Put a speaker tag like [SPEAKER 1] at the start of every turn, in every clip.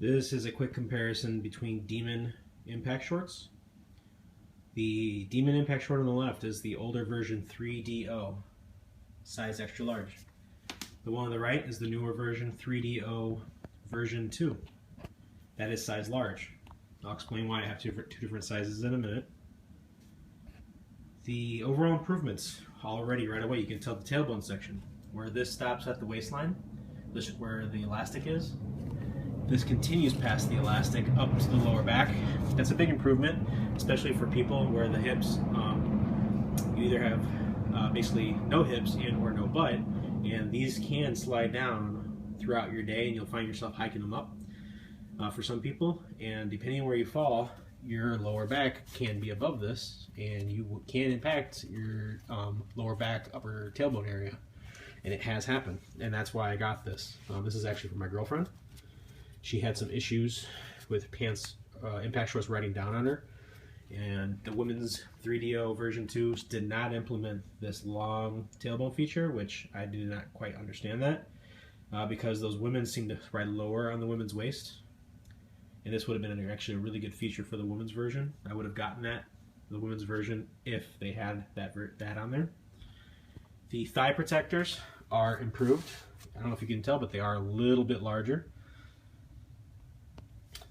[SPEAKER 1] This is a quick comparison between Demon impact shorts. The Demon impact short on the left is the older version 3DO, size extra large. The one on the right is the newer version 3DO version 2. That is size large. I'll explain why I have two different sizes in a minute. The overall improvements already right away, you can tell the tailbone section where this stops at the waistline, this is where the elastic is. This continues past the elastic up to the lower back. That's a big improvement, especially for people where the hips, you either have basically no hips and or no butt, and these can slide down throughout your day and you'll find yourself hiking them up for some people, and depending on where you fall, your lower back can be above this and you can impact your lower back upper tailbone area, and it has happened, and that's why I got this. This is actually for my girlfriend. She had some issues with pants impact shorts riding down on her, and the women's 3DO version 2 did not implement this long tailbone feature, which I did not quite understand that because those women seem to ride lower on the women's waist, and this would have been actually a really good feature for the women's version. I would have gotten that, the women's version, if they had that on there. The thigh protectors are improved. I don't know if you can tell, but they are a little bit larger.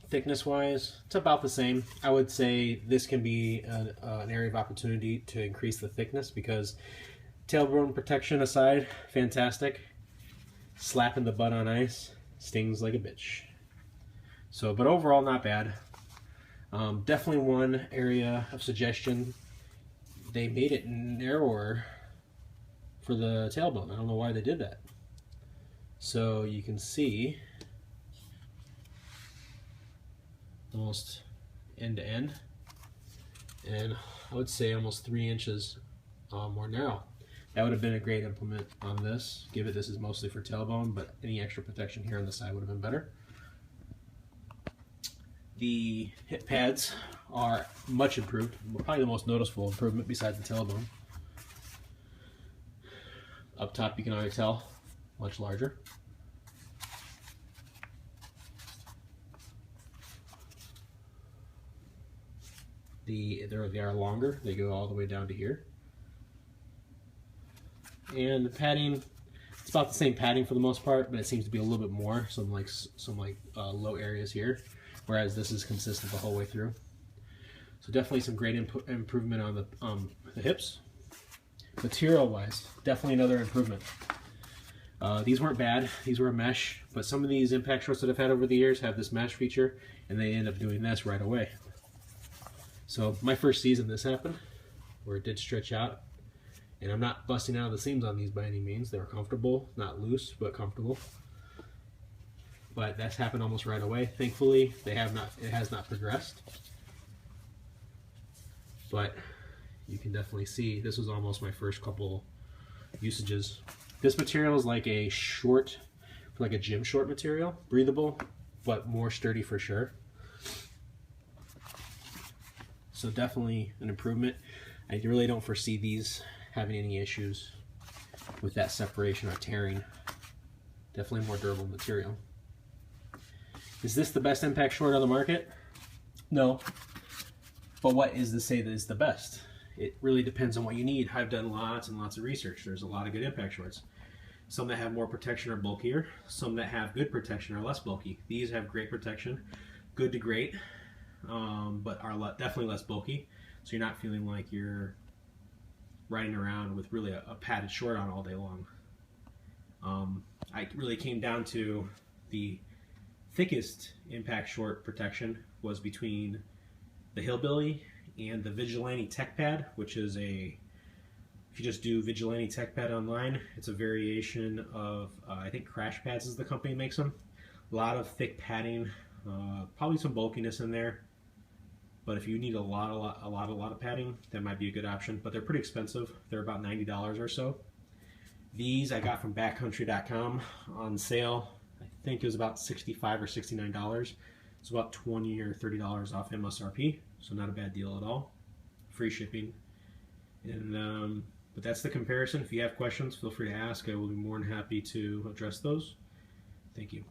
[SPEAKER 1] Thickness wise, it's about the same. I would say this can be an area of opportunity to increase the thickness, because tailbone protection aside, fantastic. Slapping the butt on ice stings like a bitch. So, but overall, not bad. Definitely one area of suggestion. They made it narrower for the tailbone. I don't know why they did that. So you can see almost end to end, and I would say almost 3 inches more narrow. That would have been a great implement on this. This is mostly for tailbone, but any extra protection here on the side would have been better. The hip pads are much improved, probably the most noticeable improvement besides the tailbone. Up top you can already tell, much larger. They are longer, they go all the way down to here. And the padding, it's about the same padding for the most part, but it seems to be a little bit more, some low areas here, whereas this is consistent the whole way through. So definitely some great improvement on the hips. Material wise, definitely another improvement. These weren't bad, these were a mesh, but some of these impact shorts that I've had over the years have this mesh feature, and they end up doing this right away. So my first season this happened, where it did stretch out, and I'm not busting out of the seams on these by any means. They were comfortable, not loose, but comfortable. But that's happened almost right away. Thankfully, it has not progressed. But you can definitely see this was almost my first couple usages. This material is like a short, like a gym short material, breathable, but more sturdy for sure. So definitely an improvement. I really don't foresee these having any issues with that separation or tearing. Definitely more durable material. Is this the best impact short on the market? No. But what is to say that it's the best? It really depends on what you need. I've done lots and lots of research. There's a lot of good impact shorts. Some that have more protection are bulkier. Some that have good protection are less bulky. These have great protection, good to great. But are definitely less bulky, so you're not feeling like you're riding around with really a padded short on all day long. I really came down to the thickest impact short protection was between the Hillbilly and the Vigilante Tech Pad, which is if you just do Vigilante Tech Pad online, it's a variation of, I think Crash Pads is the company that makes them. A lot of thick padding, probably some bulkiness in there. But if you need a lot of padding, that might be a good option. But they're pretty expensive. They're about $90 or so. These I got from backcountry.com on sale. I think it was about $65 or $69. It's about $20 or $30 off MSRP, so not a bad deal at all. Free shipping. And but that's the comparison. If you have questions, feel free to ask. I will be more than happy to address those. Thank you.